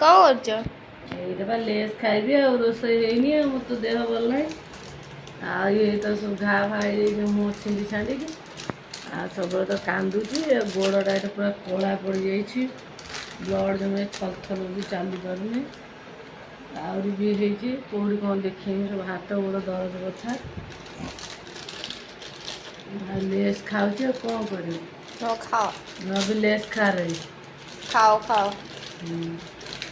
कौन कर ये बा लेस खाइबी और रोसई हेनी मो तो देह भल नहीं आ ये तो सब घा भाई जो मुँह छिंडी छाड़ी आ सब तो कांदुची गोड़टा ये पूरा कला पड़ जाइए ब्लड जमे थल थल भी चली पारे आहरी भी होती कौटी कौन देखें सब हाथ गोड़ दर्द कथा लेस खाऊँ कौन कर नो खाओ भी लेस खा रही खाओ खाओ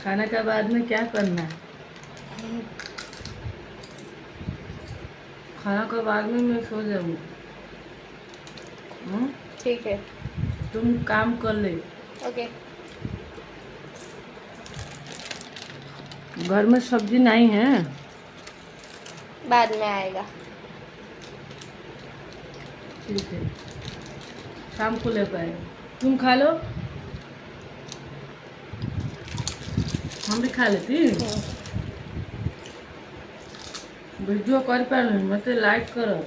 खाने के बाद में क्या करना है खाना के बाद में मैं सो जाऊँ ठीक है तुम काम कर ले ओके घर में सब्जी नहीं है बाद में आएगा ठीक है शाम को ले पाए तुम खा लो हम भी खा लेती वीडियो कर पार मत लाइक करो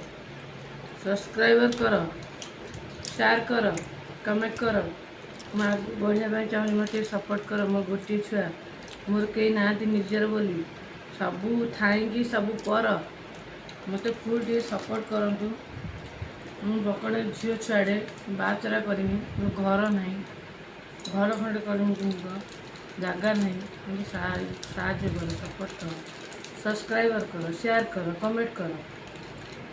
सब्सक्राइब करो शेयर करो कमेंट करो बढ़िया चाहूँ मत सपोर्ट करो मोर गोटे छुआ मोर कई ना निजर बोली सबू थाई सबू कर मत फुल टे सपोर्ट करूँ मुझे बकड़े झील छुआड़े बाचरा करमी मोर घर ना घर खंडे करमी तुमको जगह नहीं मुझे साहय करो सपोर्ट करो सब्सक्राइबर करो शेयर करो कमेंट करो।